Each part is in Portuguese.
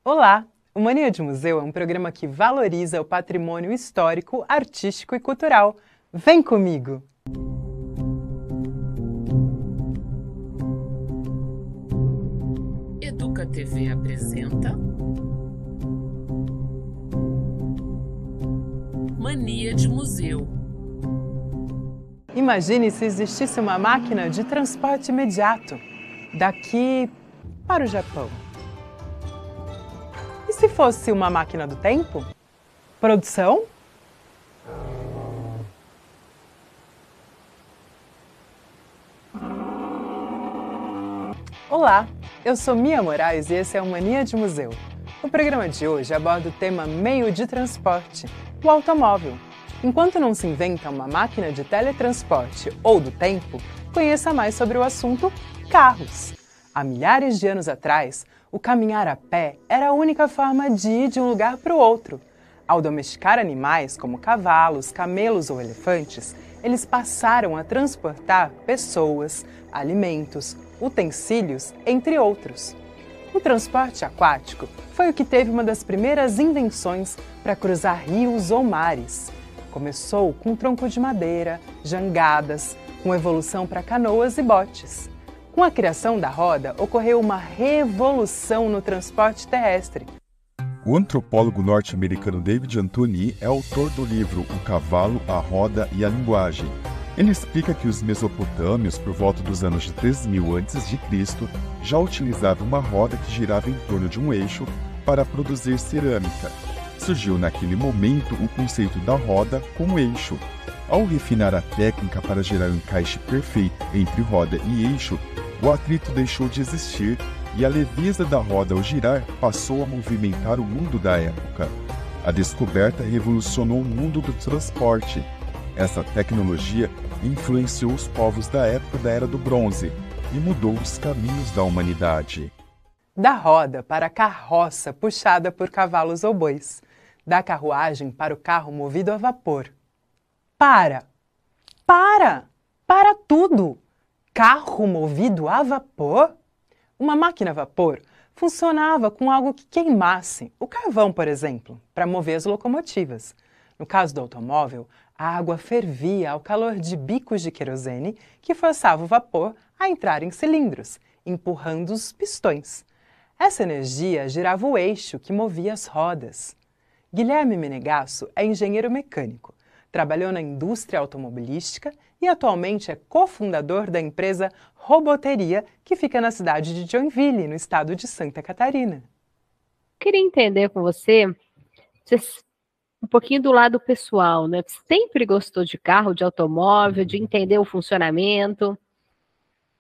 Olá! O Mania de Museu é um programa que valoriza o patrimônio histórico, artístico e cultural. Vem comigo! Educa TV apresenta Mania de Museu. Imagine se existisse uma máquina de transporte imediato, daqui para o Japão. E se fosse uma máquina do tempo? Produção? Olá, eu sou Mia Moraes e esse é o Mania de Museu. O programa de hoje aborda o tema meio de transporte, o automóvel. Enquanto não se inventa uma máquina de teletransporte ou do tempo, conheça mais sobre o assunto carros. Há milhares de anos atrás, o caminhar a pé era a única forma de ir de um lugar para o outro. Ao domesticar animais como cavalos, camelos ou elefantes, eles passaram a transportar pessoas, alimentos, utensílios, entre outros. O transporte aquático foi o que teve uma das primeiras invenções para cruzar rios ou mares. Começou com tronco de madeira, jangadas, com evolução para canoas e botes. Com a criação da roda, ocorreu uma revolução no transporte terrestre. O antropólogo norte-americano David Anthony é autor do livro O Cavalo, a Roda e a Linguagem. Ele explica que os mesopotâmios, por volta dos anos de 3000 a.C., já utilizavam uma roda que girava em torno de um eixo para produzir cerâmica. Surgiu naquele momento o conceito da roda como eixo. Ao refinar a técnica para gerar um encaixe perfeito entre roda e eixo, o atrito deixou de existir e a leveza da roda ao girar passou a movimentar o mundo da época. A descoberta revolucionou o mundo do transporte. Essa tecnologia influenciou os povos da época da Era do Bronze e mudou os caminhos da humanidade. Da roda para a carroça puxada por cavalos ou bois. Da carruagem para o carro movido a vapor. Para! Para tudo! Carro movido a vapor? Uma máquina a vapor funcionava com algo que queimasse, o carvão, por exemplo, para mover as locomotivas. No caso do automóvel, a água fervia ao calor de bicos de querosene que forçava o vapor a entrar em cilindros, empurrando os pistões. Essa energia girava o eixo que movia as rodas. Guilherme Menegasso é engenheiro mecânico, trabalhou na indústria automobilística e atualmente é cofundador da empresa Roboteria, que fica na cidade de Joinville, no estado de Santa Catarina. Queria entender com você um pouquinho do lado pessoal, né? Você sempre gostou de carro, de automóvel, de entender o funcionamento?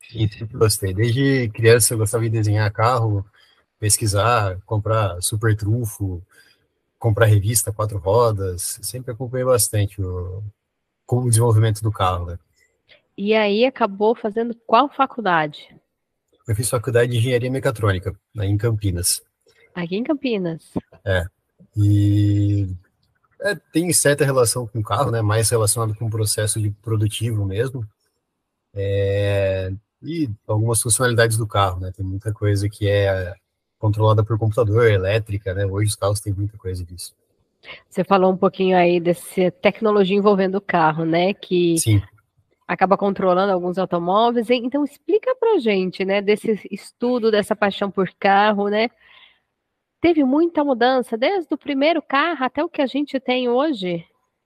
Sim, sempre gostei. Desde criança eu gostava de desenhar carro, pesquisar, comprar super trunfo, comprar revista quatro rodas. Sempre acompanhei bastante o desenvolvimento do carro, né? E aí acabou fazendo qual faculdade? Eu fiz faculdade de engenharia mecatrônica, aí em Campinas. Aqui em Campinas. E tem certa relação com o carro, né? Mais relacionado com o processo de produtivo mesmo. E algumas funcionalidades do carro, né? Tem muita coisa que é controlada por computador, elétrica, né? Hoje os carros têm muita coisa disso. Você falou um pouquinho aí dessa tecnologia envolvendo o carro, né? Que Sim. acaba controlando alguns automóveis. Então explica pra gente, né? Desse estudo, dessa paixão por carro, né? Teve muita mudança, desde o primeiro carro até o que a gente tem hoje.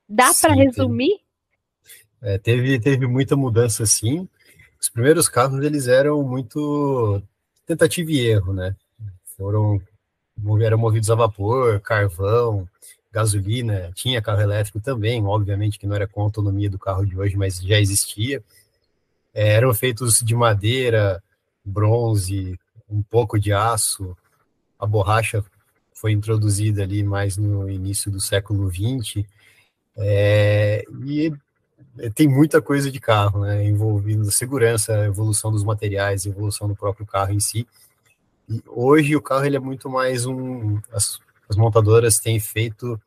Dá para resumir? Teve muita mudança, sim. Os primeiros carros, eles eram muito tentativa e erro, né? Eram movidos a vapor, carvão, gasolina, tinha carro elétrico também, obviamente que não era com a autonomia do carro de hoje, mas já existia. Eram feitos de madeira, bronze, um pouco de aço. A borracha foi introduzida ali mais no início do século XX. E tem muita coisa de carro, né, envolvendo segurança, evolução dos materiais, evolução do próprio carro em si. E hoje o carro ele é muito mais as montadoras têm feito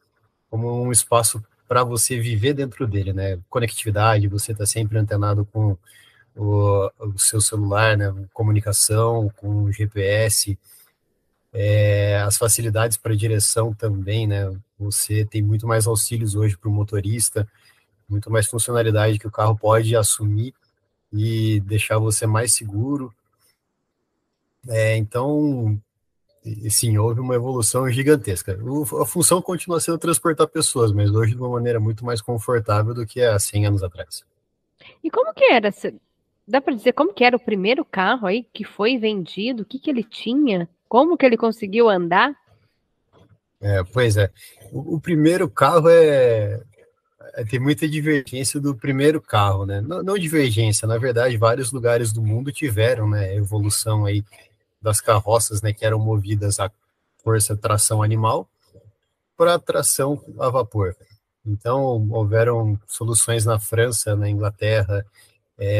como um espaço para você viver dentro dele, né? Conectividade, você está sempre antenado com o seu celular, né? Comunicação, com o GPS. As facilidades para direção também, né? Você tem muito mais auxílios hoje para o motorista, muito mais funcionalidade que o carro pode assumir e deixar você mais seguro. Então, sim, houve uma evolução gigantesca. A função continua sendo transportar pessoas, mas hoje de uma maneira muito mais confortável do que há 100 anos atrás. E como que era? Dá para dizer como que era o primeiro carro aí que foi vendido? O que que ele tinha? Como que ele conseguiu andar? Pois é, o primeiro carro tem muita divergência do primeiro carro, né? Não divergência, na verdade, vários lugares do mundo tiveram, né, evolução aí das carroças, né, que eram movidas a força tração animal para tração a vapor. Então, houveram soluções na França, na Inglaterra,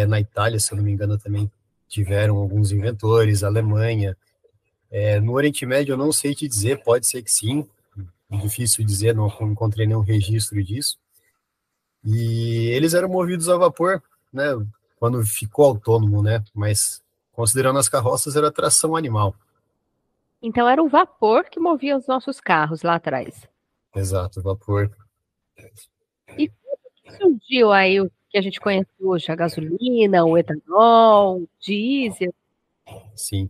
na Itália, se eu não me engano, também tiveram alguns inventores, Alemanha. No Oriente Médio, eu não sei te dizer, pode ser que sim, difícil dizer, não encontrei nenhum registro disso. E eles eram movidos a vapor, né, quando ficou autônomo, né, mas considerando as carroças, era tração animal. Então era o vapor que movia os nossos carros lá atrás. Exato, vapor. E como surgiu aí o que a gente conhece hoje, a gasolina, o etanol, o diesel? Sim.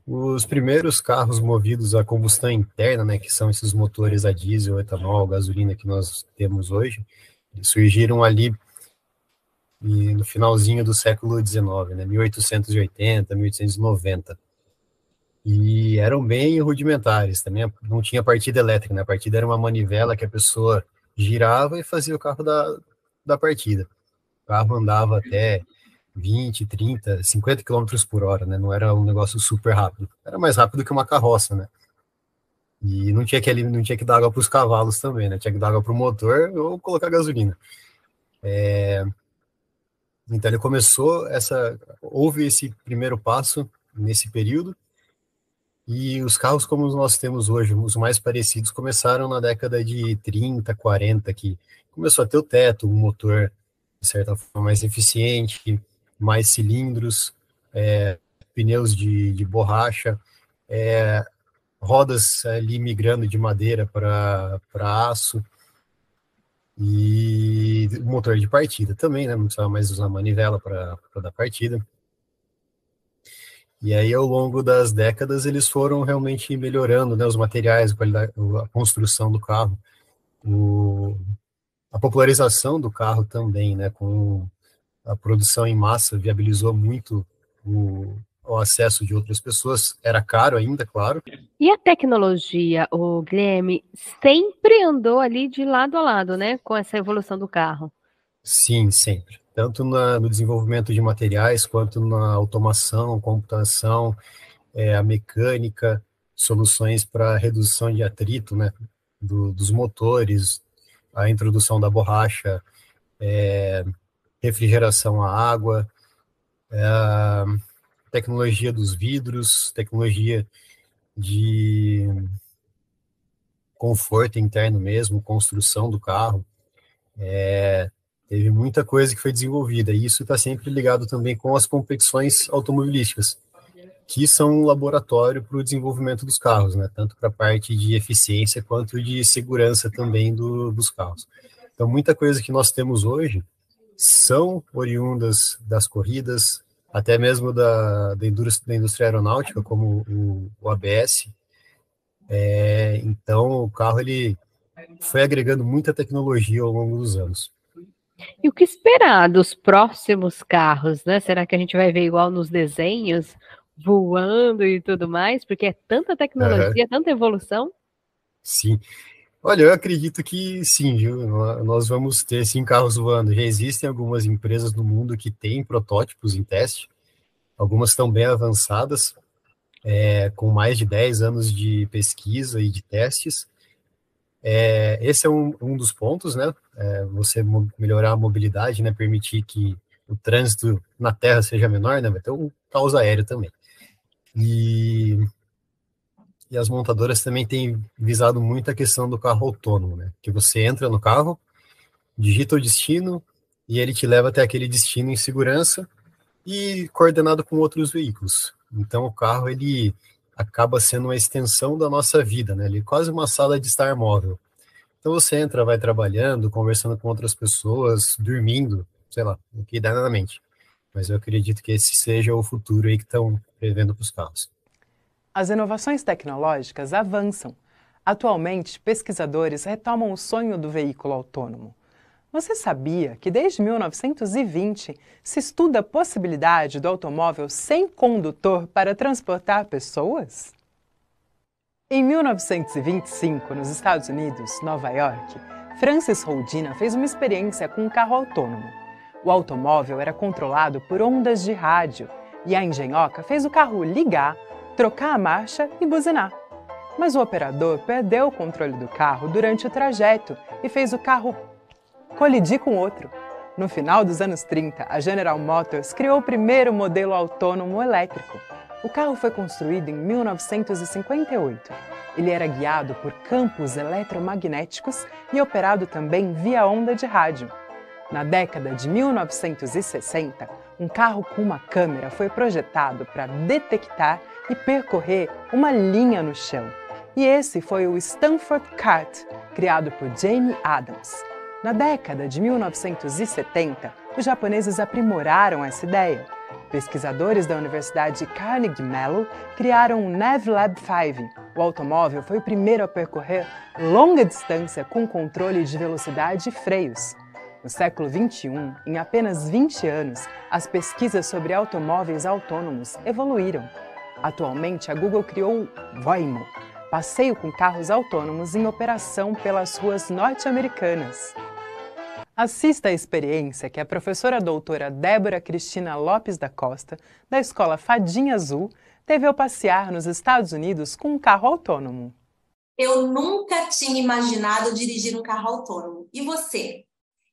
Os primeiros carros movidos a combustão interna, né, que são esses motores a diesel, etanol, gasolina que nós temos hoje, surgiram ali no finalzinho do século XIX, né, 1880, 1890. E eram bem rudimentares, também não tinha partida elétrica, né, a partida era uma manivela que a pessoa girava e fazia o carro da partida. O carro andava até 20, 30, 50 quilômetros por hora, né? Não era um negócio super rápido. Era mais rápido que uma carroça, né? E não tinha que dar água para os cavalos também, né? Tinha que dar água para o motor ou colocar gasolina. Então ele houve esse primeiro passo nesse período, e os carros como nós temos hoje, os mais parecidos, começaram na década de 30, 40, que começou a ter o teto, um motor, de certa forma, mais eficiente, mais cilindros, pneus de borracha, rodas ali migrando de madeira para aço, e o motor de partida também, né? Não precisava mais usar manivela para dar partida. E aí, ao longo das décadas, eles foram realmente melhorando, né, os materiais, a qualidade, a construção do carro, a popularização do carro também, né, com a produção em massa, viabilizou muito o acesso de outras pessoas. Era caro ainda, claro. E a tecnologia, o Guilherme, sempre andou ali de lado a lado, né, com essa evolução do carro. Sim, sempre. Tanto no desenvolvimento de materiais, quanto na automação, computação, a mecânica, soluções para redução de atrito, né, dos motores, a introdução da borracha, refrigeração à água, tecnologia dos vidros, tecnologia de conforto interno mesmo, construção do carro. Teve muita coisa que foi desenvolvida, e isso está sempre ligado também com as competições automobilísticas, que são um laboratório para o desenvolvimento dos carros, né? Tanto para a parte de eficiência quanto de segurança também dos carros. Então, muita coisa que nós temos hoje são oriundas das corridas, até mesmo da indústria aeronáutica, como o ABS. Então, o carro ele foi agregando muita tecnologia ao longo dos anos. E o que esperar dos próximos carros, né? Será que a gente vai ver igual nos desenhos, voando e tudo mais? Porque é tanta tecnologia, tanta evolução. Sim. Olha, eu acredito que sim, viu? Nós vamos ter, sim, carros voando. Já existem algumas empresas no mundo que têm protótipos em teste. Algumas estão bem avançadas, com mais de 10 anos de pesquisa e de testes. Esse é um dos pontos, né? Você melhorar a mobilidade, né? Permitir que o trânsito na terra seja menor, né? Vai ter um caos aéreo também. E as montadoras também têm visado muito a questão do carro autônomo, né? Que você entra no carro, digita o destino e ele te leva até aquele destino em segurança e coordenado com outros veículos. Então o carro, ele, acaba sendo uma extensão da nossa vida, né? Ele é quase uma sala de estar móvel. Então você entra, vai trabalhando, conversando com outras pessoas, dormindo, sei lá, o que dá na mente. Mas eu acredito que esse seja o futuro aí que estão prevendo para os carros. As inovações tecnológicas avançam. Atualmente, pesquisadores retomam o sonho do veículo autônomo. Você sabia que desde 1920 se estuda a possibilidade do automóvel sem condutor para transportar pessoas? Em 1925, nos Estados Unidos, Nova York, Francis Holdina fez uma experiência com um carro autônomo. O automóvel era controlado por ondas de rádio e a engenhoca fez o carro ligar, trocar a marcha e buzinar. Mas o operador perdeu o controle do carro durante o trajeto e fez o carro colidir com outro. No final dos anos 30, a General Motors criou o primeiro modelo autônomo elétrico. O carro foi construído em 1958. Ele era guiado por campos eletromagnéticos e operado também via onda de rádio. Na década de 1960, um carro com uma câmera foi projetado para detectar e percorrer uma linha no chão. E esse foi o Stanford Cart, criado por Jamie Adams. Na década de 1970, os japoneses aprimoraram essa ideia. Pesquisadores da Universidade Carnegie Mellon criaram o NavLab 5. O automóvel foi o primeiro a percorrer longa distância com controle de velocidade e freios. No século XXI, em apenas 20 anos, as pesquisas sobre automóveis autônomos evoluíram. Atualmente, a Google criou o Waymo, passeio com carros autônomos em operação pelas ruas norte-americanas. Assista à experiência que a professora doutora Débora Cristina Lopes da Costa, da Escola Fadinha Azul, teve ao passear nos Estados Unidos com um carro autônomo. Eu nunca tinha imaginado dirigir um carro autônomo. E você?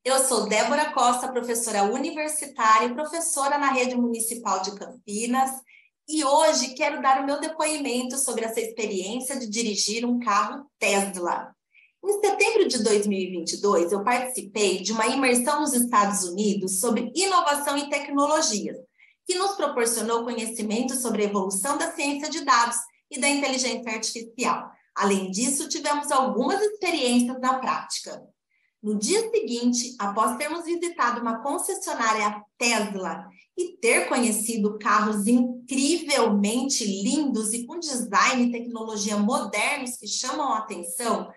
Eu sou Débora Costa, professora universitária e professora na Rede Municipal de Campinas, e hoje quero dar o meu depoimento sobre essa experiência de dirigir um carro Tesla. Em setembro de 2022, eu participei de uma imersão nos Estados Unidos sobre inovação e tecnologia, que nos proporcionou conhecimento sobre a evolução da ciência de dados e da inteligência artificial. Além disso, tivemos algumas experiências na prática. No dia seguinte, após termos visitado uma concessionária Tesla e ter conhecido carros incrivelmente lindos e com design e tecnologia modernos que chamam a atenção,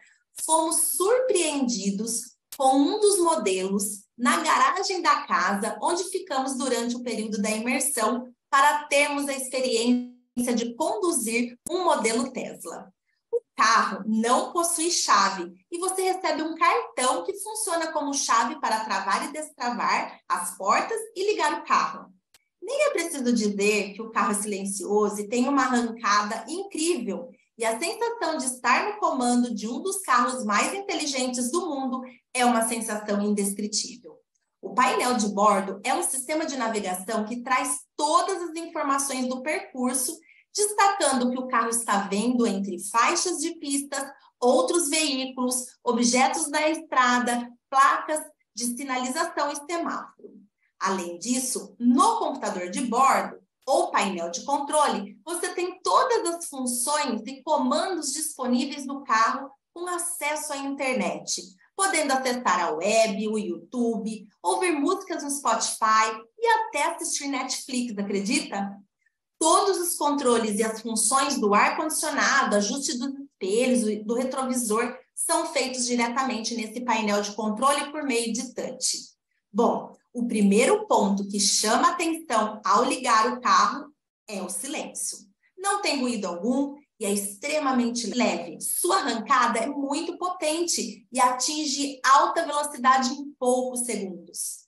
fomos surpreendidos com um dos modelos na garagem da casa, onde ficamos durante o período da imersão para termos a experiência de conduzir um modelo Tesla. O carro não possui chave e você recebe um cartão que funciona como chave para travar e destravar as portas e ligar o carro. Nem é preciso dizer que o carro é silencioso e tem uma arrancada incrível, e a sensação de estar no comando de um dos carros mais inteligentes do mundo é uma sensação indescritível. O painel de bordo é um sistema de navegação que traz todas as informações do percurso, destacando o que o carro está vendo entre faixas de pistas, outros veículos, objetos da estrada, placas de sinalização e semáforo. Além disso, no computador de bordo, ou painel de controle, você tem todas as funções e comandos disponíveis no carro com acesso à internet, podendo acessar a web, o YouTube, ouvir músicas no Spotify e até assistir Netflix, acredita? Todos os controles e as funções do ar-condicionado, ajuste dos espelhos, do retrovisor, são feitos diretamente nesse painel de controle por meio de touch. Bom, o primeiro ponto que chama atenção ao ligar o carro é o silêncio. Não tem ruído algum e é extremamente leve. Sua arrancada é muito potente e atinge alta velocidade em poucos segundos.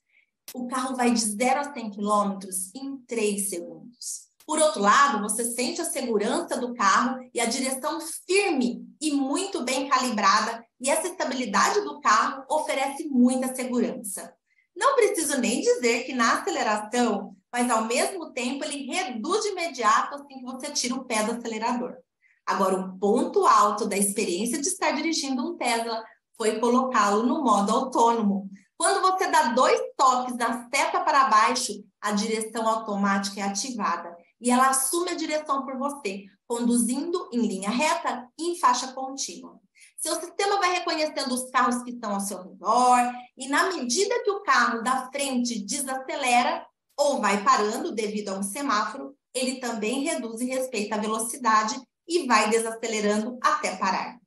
O carro vai de 0 a 100 km em 3 segundos. Por outro lado, você sente a segurança do carro e a direção firme e muito bem calibrada, e essa estabilidade do carro oferece muita segurança. Não preciso nem dizer que na aceleração, mas ao mesmo tempo ele reduz de imediato assim que você tira o pé do acelerador. Agora, o ponto alto da experiência de estar dirigindo um Tesla foi colocá-lo no modo autônomo. Quando você dá 2 toques da seta para baixo, a direção automática é ativada e ela assume a direção por você, conduzindo em linha reta e em faixa contínua. Seu sistema vai reconhecendo os carros que estão ao seu redor e, na medida que o carro da frente desacelera ou vai parando devido a um semáforo, ele também reduz e respeita a velocidade e vai desacelerando até parar.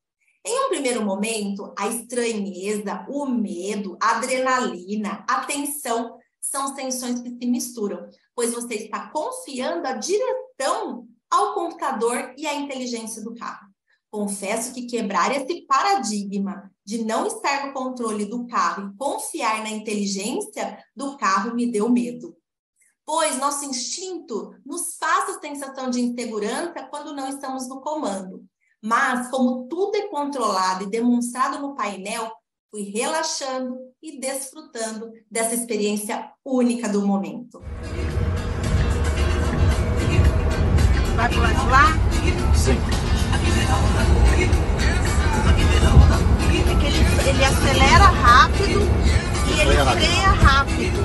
Em um primeiro momento, a estranheza, o medo, a adrenalina, a tensão são tensões que se misturam, pois você está confiando a direção ao computador e à inteligência do carro. Confesso que quebrar esse paradigma de não estar no controle do carro e confiar na inteligência do carro me deu medo. Pois nosso instinto nos passa a sensação de insegurança quando não estamos no comando. Mas, como tudo é controlado e demonstrado no painel, fui relaxando e desfrutando dessa experiência única do momento. Vai pro lado de lá? Sim. É que ele acelera rápido e ele freia rápido.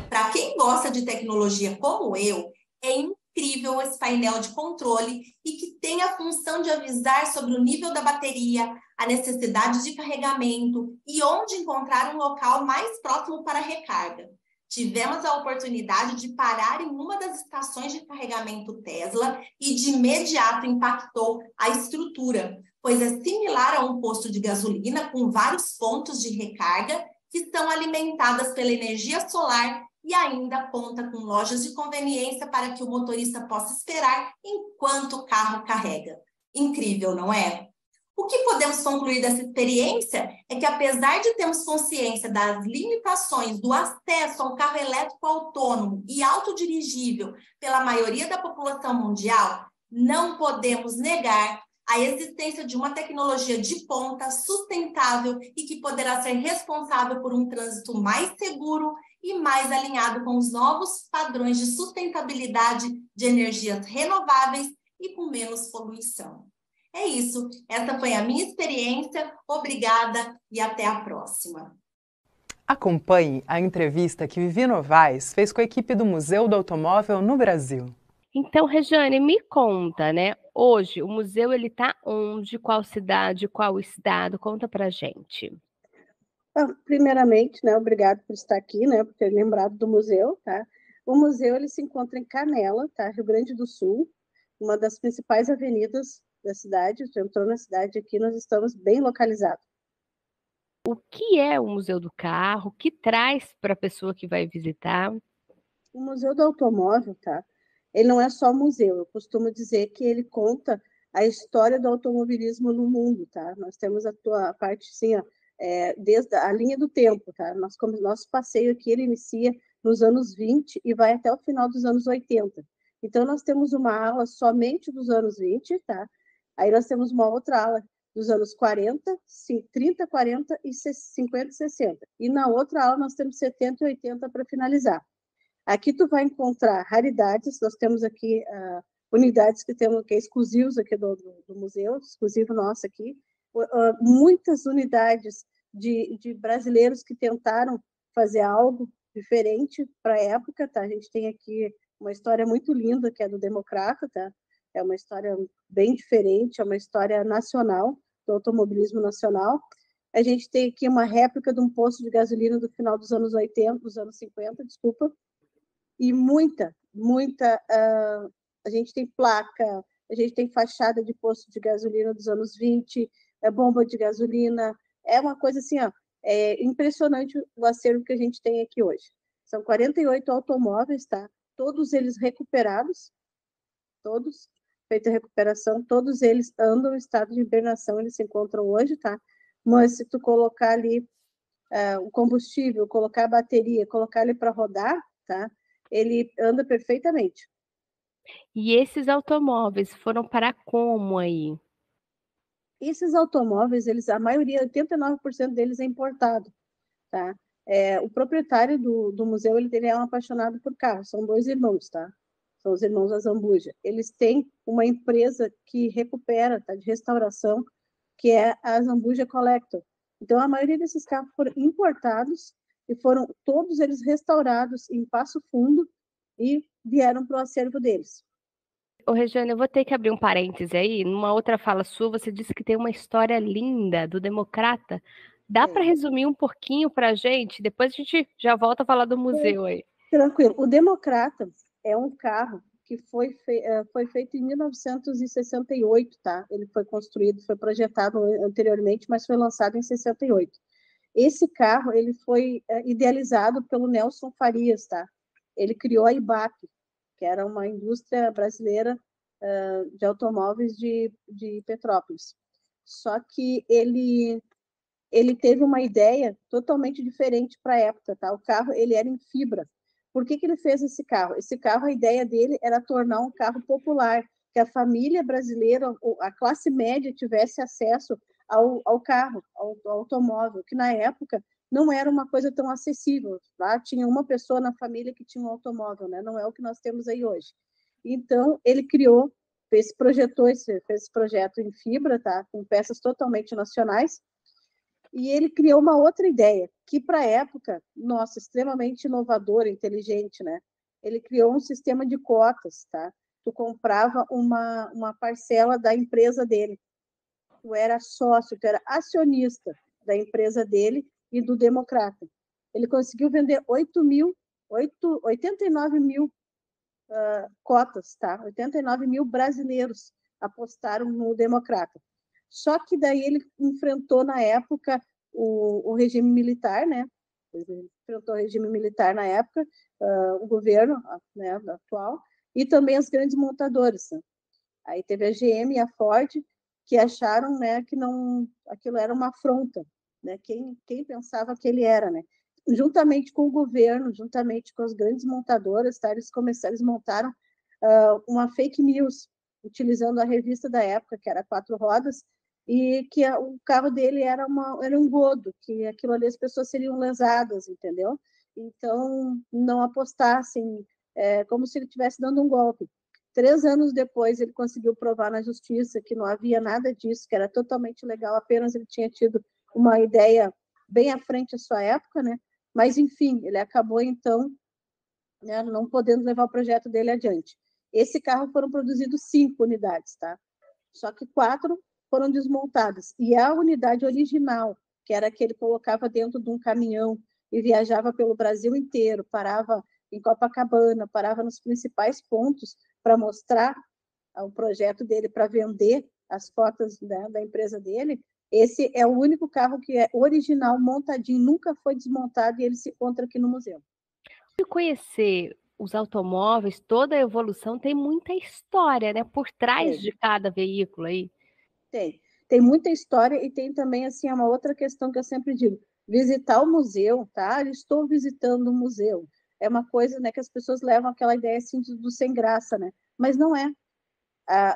Para quem gosta de tecnologia como eu, é incrível esse painel de controle e que tem a função de avisar sobre o nível da bateria, a necessidade de carregamento e onde encontrar um local mais próximo para recarga. Tivemos a oportunidade de parar em uma das estações de carregamento Tesla e de imediato impactou a estrutura, pois é similar a um posto de gasolina com vários pontos de recarga que são alimentadas pela energia solar e ainda conta com lojas de conveniência para que o motorista possa esperar enquanto o carro carrega. Incrível, não é? O que podemos concluir dessa experiência é que, apesar de termos consciência das limitações do acesso a um carro elétrico autônomo e autodirigível pela maioria da população mundial, não podemos negar a existência de uma tecnologia de ponta, sustentável e que poderá ser responsável por um trânsito mais seguro e mais alinhado com os novos padrões de sustentabilidade de energias renováveis e com menos poluição. É isso, essa foi a minha experiência, obrigada e até a próxima. Acompanhe a entrevista que Vivi Novaes fez com a equipe do Museu do Automóvel no Brasil. Então, Regiane, me conta, né? Hoje, o museu, ele tá onde? Qual cidade? Qual estado? Conta pra gente. Primeiramente, né, obrigado por estar aqui, né, por ter lembrado do museu, tá? O museu, ele se encontra em Canela, tá? Rio Grande do Sul, uma das principais avenidas da cidade. Você entrou na cidade aqui, nós estamos bem localizados. O que é o Museu do Carro? O que traz para a pessoa que vai visitar? O Museu do Automóvel, tá? Ele não é só museu, eu costumo dizer que ele conta a história do automobilismo no mundo, tá? Nós temos a parte, assim, ó, desde a linha do tempo, tá? Nosso passeio aqui, ele inicia nos anos 20 e vai até o final dos anos 80. Então, nós temos uma ala somente dos anos 20, tá? Aí nós temos uma outra ala dos anos 40, 30, 40, e 50 e 60. E na outra ala nós temos 70 e 80 para finalizar. Aqui tu vai encontrar raridades, nós temos aqui unidades que é exclusivos aqui do museu, exclusivo nosso aqui, muitas unidades de brasileiros que tentaram fazer algo diferente para a época, tá? A gente tem aqui uma história muito linda, que é do Democrata, tá? É uma história bem diferente, é uma história nacional, do automobilismo nacional. A gente tem aqui uma réplica de um posto de gasolina do final dos anos 80, dos anos 50, desculpa, e muita, a gente tem placa, a gente tem fachada de posto de gasolina dos anos 20, bomba de gasolina, é uma coisa assim, ó, é impressionante o acervo que a gente tem aqui hoje. São 48 automóveis, tá? Todos eles recuperados, todos, feita a recuperação, todos eles andam em estado de hibernação, eles se encontram hoje, tá? Mas se tu colocar ali o combustível, colocar a bateria, colocar ele para rodar, tá? Ele anda perfeitamente. E esses automóveis foram para como aí? Esses automóveis, a maioria, 89% deles é importado, tá? O proprietário do museu, ele é um apaixonado por carros, são 2 irmãos, tá? São os irmãos Azambuja. Eles têm uma empresa que recupera, tá, de restauração, que é a Azambuja Collector. Então, a maioria desses carros foram importados e foram todos eles restaurados em Passo Fundo e vieram para o acervo deles. Ô, Regiane, eu vou ter que abrir um parêntese aí. Numa outra fala sua, você disse que tem uma história linda do Democrata. Dá para resumir um pouquinho para a gente? Depois a gente já volta a falar do museu aí. Tranquilo. O Democrata é um carro que foi feito em 1968, tá? Ele foi construído, foi projetado anteriormente, mas foi lançado em 68. Esse carro, ele foi idealizado pelo Nelson Farias, tá? Ele criou a IBAP, que era uma indústria brasileira de automóveis de Petrópolis. Só que ele teve uma ideia totalmente diferente para a época, tá? O carro, ele era em fibra. Por que ele fez esse carro? Esse carro, a ideia dele era tornar um carro popular, que a família brasileira, a classe média, tivesse acesso ao carro, ao automóvel, que na época não era uma coisa tão acessível. Lá tinha uma pessoa na família que tinha um automóvel, né? Não é o que nós temos aí hoje. Então, ele projetou fez esse projeto em fibra, tá? Com peças totalmente nacionais, e ele criou uma outra ideia, que para a época, nossa, extremamente inovadora, inteligente, né? Ele criou um sistema de cotas, tá? Tu comprava uma parcela da empresa dele. Tu era sócio, tu era acionista da empresa dele e do Democrata. Ele conseguiu vender 89 mil cotas, tá? 89 mil brasileiros apostaram no Democrata. Só que daí ele enfrentou, na época, o regime militar, né? Ele enfrentou o regime militar na época, o governo, né, atual, e também as grandes montadoras. Né? Aí teve a GM e a Ford, que acharam, né, que aquilo era uma afronta, né? Quem pensava que ele era, né? Juntamente com o governo, juntamente com as grandes montadoras, tá? Eles montaram uma fake news, utilizando a revista da época, que era Quatro Rodas, e que o carro dele era um godo, que aquilo ali as pessoas seriam lesadas, entendeu? Então, não apostassem, como se ele estivesse dando um golpe. 3 anos depois, ele conseguiu provar na justiça que não havia nada disso, que era totalmente legal, apenas ele tinha tido uma ideia bem à frente à sua época, né? Mas, enfim, ele acabou, então, né, não podendo levar o projeto dele adiante. Esse carro foram produzidos 5 unidades, tá? Só que 4 foram desmontadas. E a unidade original, que era a que ele colocava dentro de um caminhão e viajava pelo Brasil inteiro, parava em Copacabana, parava nos principais pontos para mostrar o projeto dele, para vender as cotas, né, da empresa dele. Esse é o único carro que é original, montadinho, nunca foi desmontado, e ele se encontra aqui no museu. De conhecer os automóveis, toda a evolução tem muita história, né? Por trás de cada veículo aí. Tem muita história, e tem também, assim, uma outra questão que eu sempre digo, visitar o museu, tá? Eu estou visitando o museu. É uma coisa, né, que as pessoas levam aquela ideia, assim, do sem graça, né? Mas não é.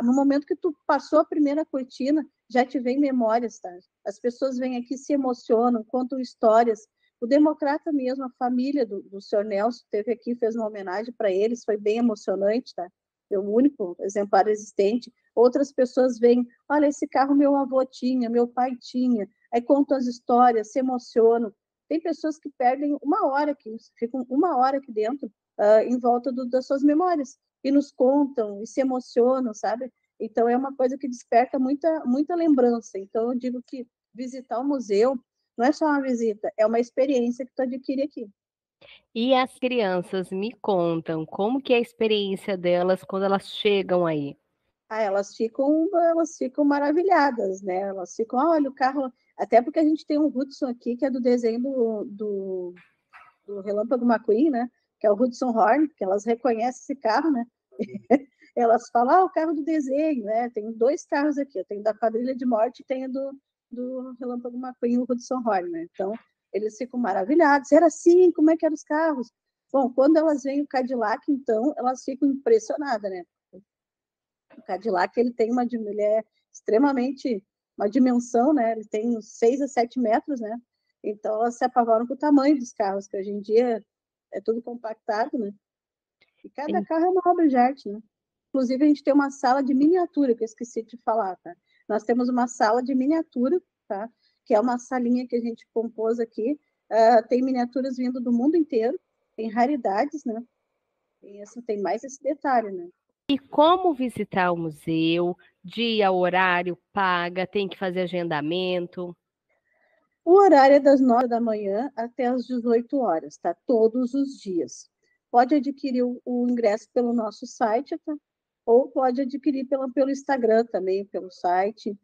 No momento que tu passou a primeira cortina, já te vem memórias, tá? As pessoas vêm aqui, se emocionam, contam histórias. O Democrata mesmo, a família do senhor Nelson, esteve aqui, fez uma homenagem para eles, foi bem emocionante, tá? É o único exemplar existente. Outras pessoas vêm, olha, esse carro meu avô tinha, meu pai tinha, aí contam as histórias, se emocionam. Tem pessoas que perdem 1 hora aqui, ficam 1 hora aqui dentro, em volta das suas memórias, e nos contam, e se emocionam, sabe? Então, é uma coisa que desperta muita lembrança. Então, eu digo que visitar o museu não é só uma visita, é uma experiência que tu adquire aqui. E as crianças me contam como que é a experiência delas quando elas chegam aí. Elas ficam maravilhadas, né? Elas ficam, olha, o carro... Até porque a gente tem um Hudson aqui, que é do desenho do Relâmpago McQueen, né? Que é o Hudson Horn, que elas reconhecem esse carro, né? Elas falam, o carro do desenho, né? Tem 2 carros aqui, eu tenho da Quadrilha de Morte e tenho do Relâmpago McQueen, o Hudson Horn, né? Então, eles ficam maravilhados. Era assim, como é que eram os carros? Bom, quando elas veem o Cadillac, então, elas ficam impressionadas, né? O Cadillac, ele é extremamente, uma dimensão, né? Ele tem uns 6 a 7 metros, né? Então, elas se apavoram com o tamanho dos carros, que hoje em dia é tudo compactado, né? E cada carro é uma obra de arte, né? Inclusive, a gente tem uma sala de miniatura, que eu esqueci de falar, tá? Nós temos uma sala de miniatura, tá? Que é uma salinha que a gente compôs aqui. Tem miniaturas vindo do mundo inteiro, tem raridades, né? E isso tem mais esse detalhe, né? E como visitar o museu? Dia, horário, paga, tem que fazer agendamento? O horário é das 9 da manhã até as 18 horas, tá? Todos os dias. Pode adquirir o ingresso pelo nosso site, tá? Ou pode adquirir pelo Instagram também, pelo site.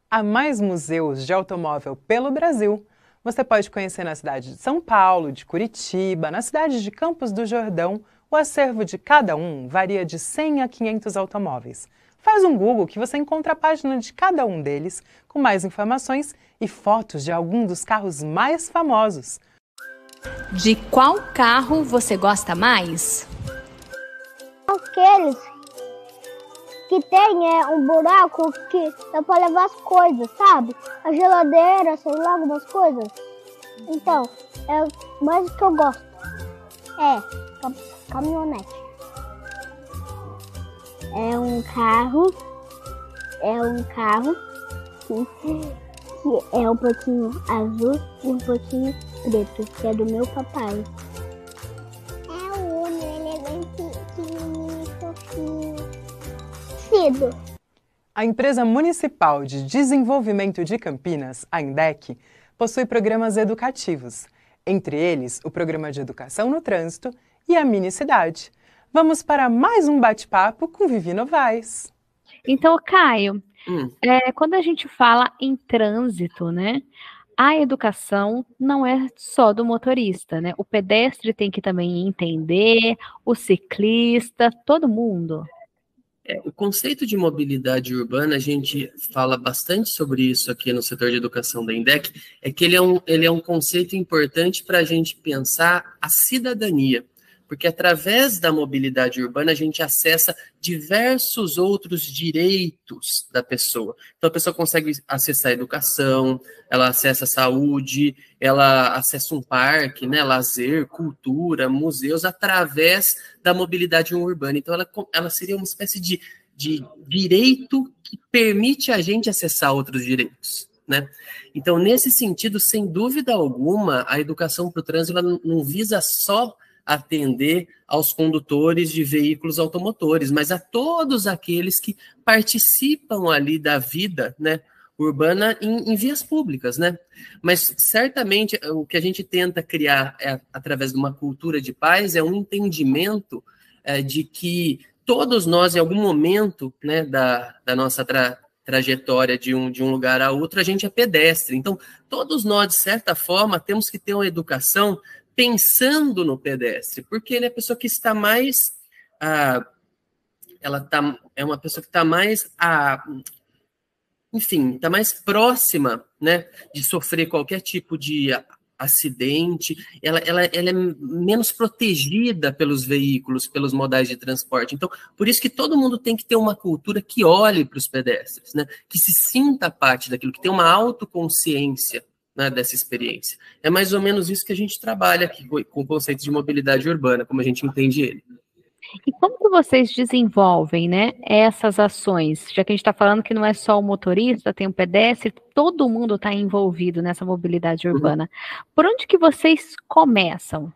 Há mais museus de automóvel pelo Brasil. Você pode conhecer na cidade de São Paulo, de Curitiba, na cidade de Campos do Jordão. O acervo de cada um varia de 100 a 500 automóveis. Faz um Google que você encontra a página de cada um deles, com mais informações e fotos de algum dos carros mais famosos. De qual carro você gosta mais? Aqueles que tem um buraco que dá pra levar as coisas, sabe? A geladeira, sei lá, algumas coisas. Então, é mais o que eu gosto. Caminhonete. É um carro que é um pouquinho azul e um pouquinho preto, que é do meu papai. É o Uno, ele é bem pequenininho e fofinho. A Empresa Municipal de Desenvolvimento de Campinas, a INDEC, possui programas educativos, entre eles o Programa de Educação no Trânsito e a Mini Cidade. Vamos para mais um bate-papo com Vivi Novaes. Então, Caio, quando a gente fala em trânsito, né, a educação não é só do motorista, né? O pedestre tem que também entender, o ciclista, todo mundo. O conceito de mobilidade urbana, a gente fala bastante sobre isso aqui no setor de educação da INDEC, é que ele é um conceito importante para a gente pensar a cidadania, porque através da mobilidade urbana a gente acessa diversos outros direitos da pessoa. Então a pessoa consegue acessar a educação, ela acessa a saúde, ela acessa um parque, né, lazer, cultura, museus, através da mobilidade urbana. Então ela seria uma espécie de direito que permite a gente acessar outros direitos, né? Então, nesse sentido, sem dúvida alguma, a educação para o trânsito ela não visa só atender aos condutores de veículos automotores, mas a todos aqueles que participam ali da vida, né, urbana em vias públicas, né? Mas certamente o que a gente tenta criar através de uma cultura de paz é um entendimento de que todos nós, em algum momento, né, da nossa trajetória de um lugar a outro, a gente é pedestre. Então, todos nós, de certa forma, temos que ter uma educação pensando no pedestre, porque ele é a pessoa que está mais, é uma pessoa que está mais, enfim, está mais próxima, né, de sofrer qualquer tipo de acidente, ela é menos protegida pelos veículos, pelos modais de transporte. Então, por isso que todo mundo tem que ter uma cultura que olhe para os pedestres, né, que se sinta parte daquilo, que tenha uma autoconsciência, né, dessa experiência. É mais ou menos isso que a gente trabalha aqui com o conceito de mobilidade urbana, como a gente entende ele. E como que vocês desenvolvem, né, essas ações? Já que a gente está falando que não é só o motorista, tem o pedestre, todo mundo está envolvido nessa mobilidade urbana. Por onde que vocês começam?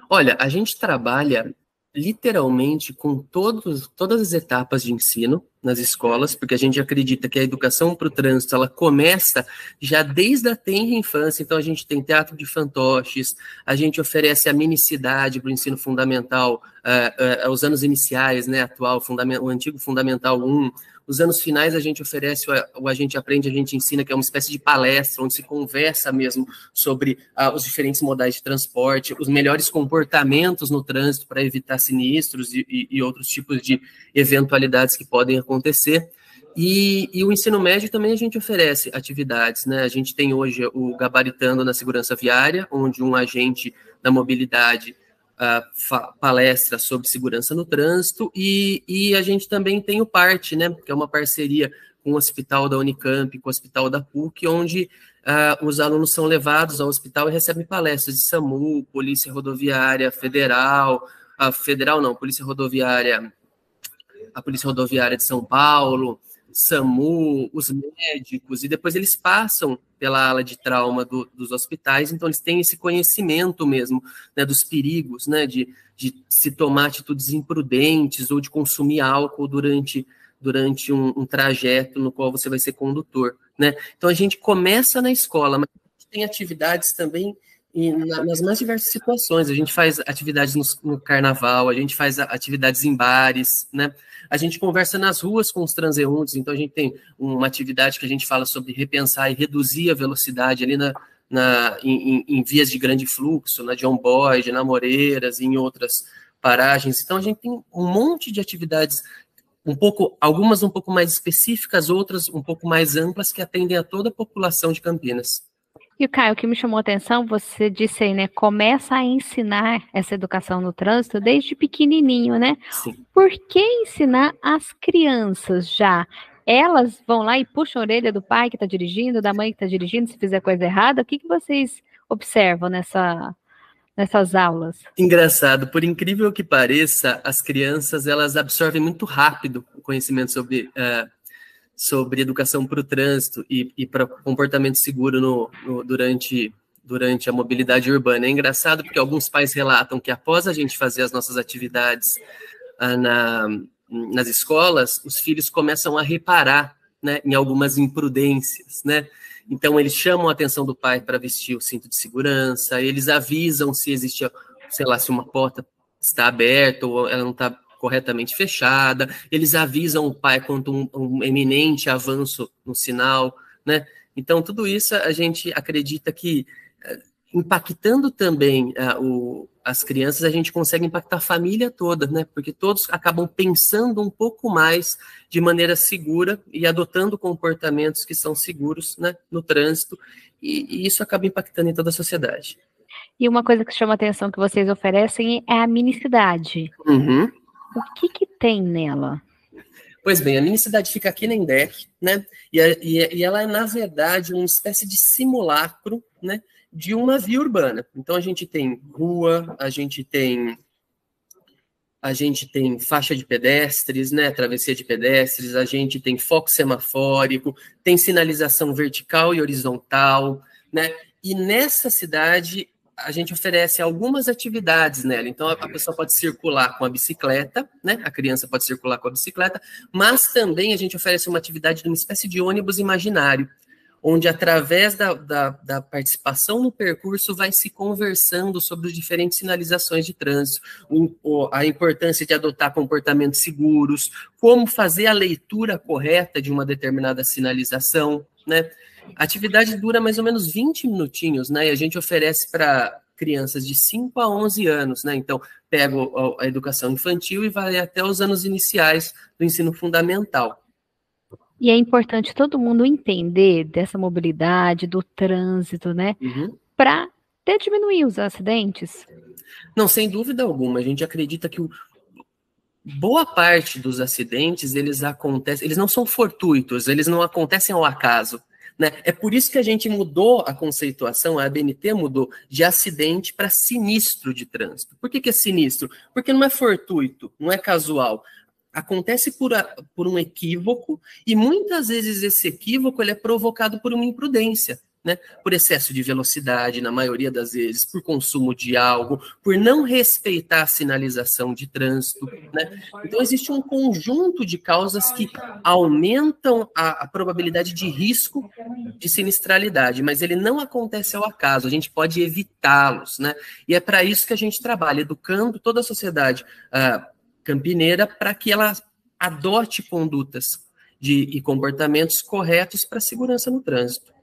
Olha, a gente trabalha literalmente com todas as etapas de ensino nas escolas, porque a gente acredita que a educação para o trânsito, ela começa já desde a tenra infância. Então a gente tem teatro de fantoches, a gente oferece a minicidade para o ensino fundamental, os anos iniciais, né, o antigo Fundamental 1, os anos finais a gente oferece o A Gente Aprende, A Gente Ensina, que é uma espécie de palestra, onde se conversa mesmo sobre os diferentes modais de transporte, os melhores comportamentos no trânsito para evitar sinistros e outros tipos de eventualidades que podem acontecer. E o ensino médio também a gente oferece atividades, né? A gente tem hoje o Gabaritando na Segurança Viária, onde um agente da mobilidade palestra sobre segurança no trânsito, e a gente também tem o PARTE, né, que é uma parceria com o hospital da Unicamp, com o hospital da PUC, onde os alunos são levados ao hospital e recebem palestras de SAMU, Polícia Rodoviária Federal, Polícia Rodoviária de São Paulo, SAMU, os médicos, e depois eles passam pela ala de trauma dos hospitais, então eles têm esse conhecimento mesmo, né, dos perigos, né, de se tomar atitudes imprudentes ou de consumir álcool durante um trajeto no qual você vai ser condutor, né? Então a gente começa na escola, mas a gente tem atividades também nas mais diversas situações. A gente faz atividades no carnaval, a gente faz atividades em bares, né? A gente conversa nas ruas com os transeuntes, então a gente tem uma atividade que a gente fala sobre repensar e reduzir a velocidade ali em vias de grande fluxo, na John Boyd, na Moreiras, em outras paragens. Então a gente tem um monte de atividades, algumas um pouco mais específicas, outras um pouco mais amplas, que atendem a toda a população de Campinas. E, Caio, o que me chamou a atenção, você disse aí, né, começa a ensinar essa educação no trânsito desde pequenininho, né? Sim. Por que ensinar as crianças já? Elas vão lá e puxam a orelha do pai que está dirigindo, da mãe que está dirigindo, se fizer coisa errada? O que vocês observam nessas aulas? Engraçado, por incrível que pareça, as crianças, elas absorvem muito rápido o conhecimento sobre educação para o trânsito e para comportamento seguro durante a mobilidade urbana. É engraçado porque alguns pais relatam que após a gente fazer as nossas atividades nas escolas, os filhos começam a reparar, né, em algumas imprudências, né? Então, eles chamam a atenção do pai para vestir o cinto de segurança, eles avisam se existe, sei lá, se uma porta está aberta ou ela não está corretamente fechada, eles avisam o pai quanto um eminente avanço no sinal, né? Então, tudo isso a gente acredita que, impactando também as crianças, a gente consegue impactar a família toda, né? Porque todos acabam pensando um pouco mais de maneira segura e adotando comportamentos que são seguros, né, no trânsito, e isso acaba impactando em toda a sociedade. E uma coisa que chama a atenção que vocês oferecem é a minicidade. Uhum. O que tem nela? Pois bem, a minicidade fica aqui na INDEC, né? E ela é, na verdade, uma espécie de simulacro, né, de uma via urbana. Então, a gente tem rua, a gente tem faixa de pedestres, né, travessia de pedestres, a gente tem foco semafórico, tem sinalização vertical e horizontal, né? E nessa cidade, a gente oferece algumas atividades nela. Então, a pessoa pode circular com a bicicleta, né? A criança pode circular com a bicicleta, mas também a gente oferece uma atividade de uma espécie de ônibus imaginário, onde, através da participação no percurso, vai se conversando sobre as diferentes sinalizações de trânsito, a importância de adotar comportamentos seguros, como fazer a leitura correta de uma determinada sinalização, né? A atividade dura mais ou menos 20 minutinhos, né? E a gente oferece para crianças de 5 a 11 anos, né? Então, pego a educação infantil e vai até os anos iniciais do ensino fundamental. E é importante todo mundo entender dessa mobilidade, do trânsito, né? Uhum. Para até diminuir os acidentes. Não, sem dúvida alguma. A gente acredita que boa parte dos acidentes, eles não são fortuitos, eles não acontecem ao acaso, né? É por isso que a gente mudou a conceituação, a ABNT mudou de acidente para sinistro de trânsito. Por que é sinistro? Porque não é fortuito, não é casual. Acontece por um equívoco, e muitas vezes esse equívoco ele é provocado por uma imprudência, né? Por excesso de velocidade, na maioria das vezes, por consumo de algo, por não respeitar a sinalização de trânsito, né? Então, existe um conjunto de causas que aumentam a probabilidade de risco de sinistralidade, mas ele não acontece ao acaso, a gente pode evitá-los, né? E é para isso que a gente trabalha, educando toda a sociedade campineira para que ela adote condutas e comportamentos corretos para a segurança no trânsito.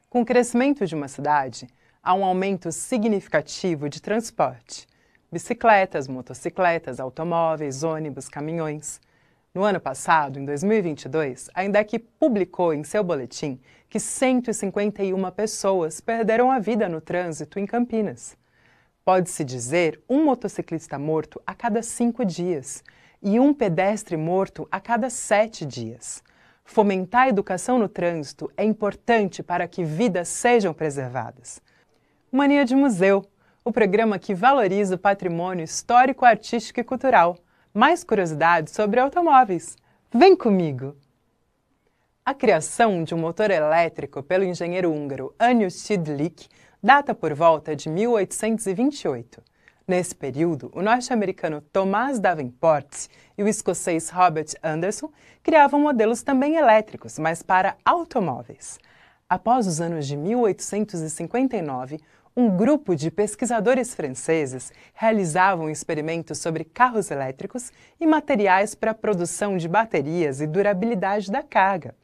Com o crescimento de uma cidade, há um aumento significativo de transporte. Bicicletas, motocicletas, automóveis, ônibus, caminhões. No ano passado, em 2022, a INDEC publicou em seu boletim que 151 pessoas perderam a vida no trânsito em Campinas. Pode-se dizer um motociclista morto a cada 5 dias e um pedestre morto a cada 7 dias. Fomentar a educação no trânsito é importante para que vidas sejam preservadas. Mania de Museu, o programa que valoriza o patrimônio histórico, artístico e cultural. Mais curiosidades sobre automóveis. Vem comigo! A criação de um motor elétrico pelo engenheiro húngaro Anyus Sidlik data por volta de 1828. Nesse período, o norte-americano Thomas Davenport e o escocês Robert Anderson criavam modelos também elétricos, mas para automóveis. Após os anos de 1859, um grupo de pesquisadores franceses realizavam experimentos sobre carros elétricos e materiais para a produção de baterias e durabilidade da carga.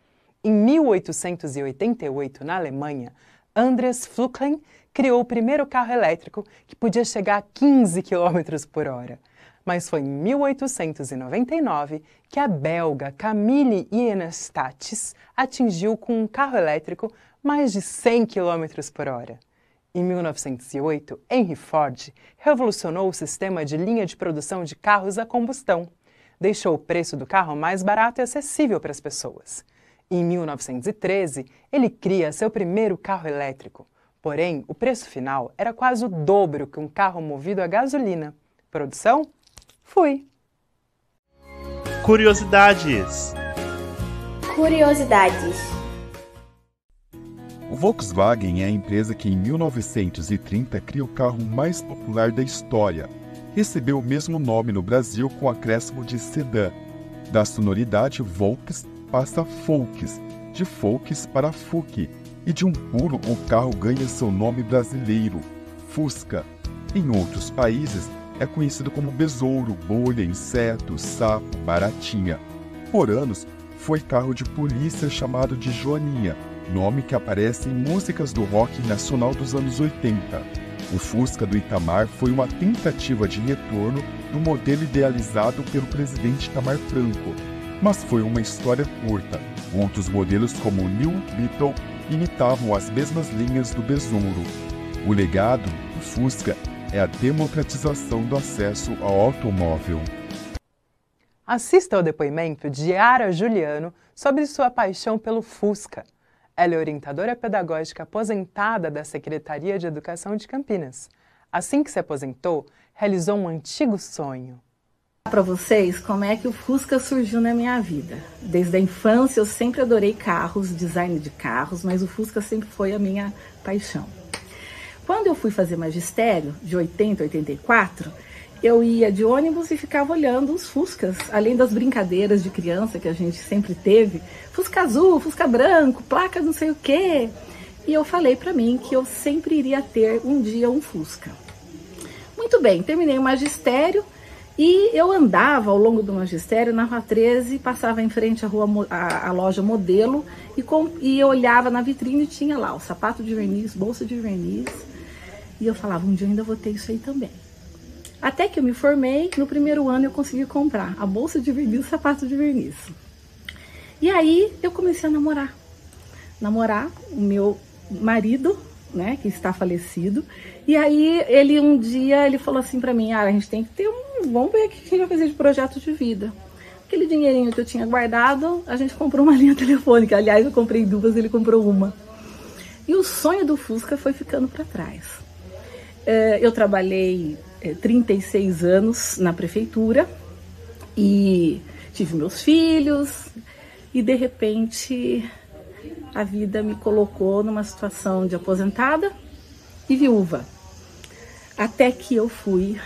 Em 1888, na Alemanha, Andreas Flücklen criou o primeiro carro elétrico que podia chegar a 15 km por hora. Mas foi em 1899 que a belga Camille Enestattis atingiu com um carro elétrico mais de 100 km por hora. Em 1908, Henry Ford revolucionou o sistema de linha de produção de carros a combustão. Deixou o preço do carro mais barato e acessível para as pessoas. Em 1913, ele cria seu primeiro carro elétrico. Porém, o preço final era quase o dobro que um carro movido a gasolina. Produção? Fui! Curiosidades. O Volkswagen é a empresa que em 1930 cria o carro mais popular da história. Recebeu o mesmo nome no Brasil com o acréscimo de sedã. Da sonoridade Volks passa Volks, de Volks para Fuque, e de um pulo o carro ganha seu nome brasileiro, Fusca. Em outros países é conhecido como besouro, bolha, inseto, sapo, baratinha. Por anos foi carro de polícia chamado de Joaninha, nome que aparece em músicas do rock nacional dos anos 80. O Fusca do Itamar foi uma tentativa de retorno do modelo idealizado pelo presidente Itamar Franco, mas foi uma história curta. Outros modelos como o New Beetle imitavam as mesmas linhas do besouro. O legado do Fusca é a democratização do acesso ao automóvel. Assista ao depoimento de Yara Juliano sobre sua paixão pelo Fusca. Ela é orientadora pedagógica aposentada da Secretaria de Educação de Campinas. Assim que se aposentou, realizou um antigo sonho. Para vocês como é que o Fusca surgiu na minha vida. Desde a infância eu sempre adorei carros, design de carros, mas o Fusca sempre foi a minha paixão. Quando eu fui fazer magistério, de 80 a 84, eu ia de ônibus e ficava olhando os Fuscas, além das brincadeiras de criança que a gente sempre teve, Fusca azul, Fusca branco, placa não sei o quê. E eu falei para mim que eu sempre iria ter um dia um Fusca. Muito bem, terminei o magistério. E eu andava ao longo do magistério na Rua 13, passava em frente à loja Modelo e eu olhava na vitrine e tinha lá o sapato de verniz, bolsa de verniz. E eu falava, um dia eu ainda vou ter isso aí também. Até que eu me formei, no primeiro ano eu consegui comprar a bolsa de verniz e o sapato de verniz. E aí eu comecei a namorar o meu marido, né, que está falecido. E aí ele um dia ele falou assim para mim, a gente tem que ter vamos ver o que a gente vai fazer de projeto de vida. Aquele dinheirinho que eu tinha guardado, a gente comprou uma linha telefônica. Aliás, eu comprei duas, ele comprou uma. E o sonho do Fusca foi ficando para trás. Eu trabalhei 36 anos na prefeitura e tive meus filhos e de repente a vida me colocou numa situação de aposentada e viúva. Até que eu fui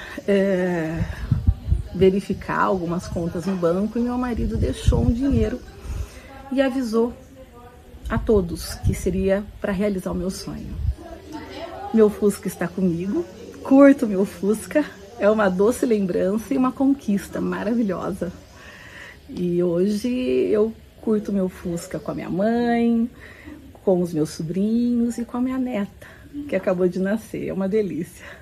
verificar algumas contas no banco e meu marido deixou um dinheiro e avisou a todos que seria para realizar o meu sonho. Meu Fusca está comigo, curto meu Fusca, é uma doce lembrança e uma conquista maravilhosa. E hoje eu curto meu Fusca com a minha mãe, com os meus sobrinhos e com a minha neta, que acabou de nascer, é uma delícia.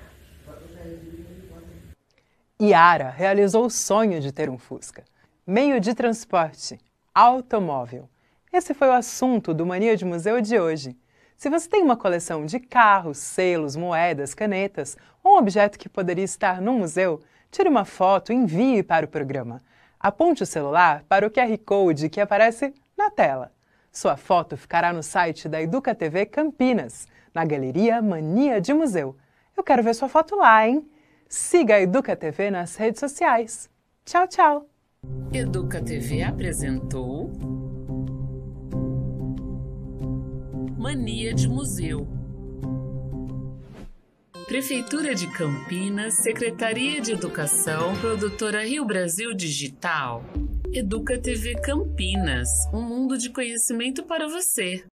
Yara realizou o sonho de ter um Fusca. Meio de transporte, automóvel. Esse foi o assunto do Mania de Museu de hoje. Se você tem uma coleção de carros, selos, moedas, canetas ou um objeto que poderia estar num museu, tire uma foto e envie para o programa. Aponte o celular para o QR Code que aparece na tela. Sua foto ficará no site da Educa TV Campinas, na Galeria Mania de Museu. Eu quero ver sua foto lá, hein? Siga a Educa TV nas redes sociais. Tchau, tchau! Educa TV apresentou Mania de Museu. Prefeitura de Campinas, Secretaria de Educação, Produtora Rio Brasil Digital. Educa TV Campinas, um mundo de conhecimento para você.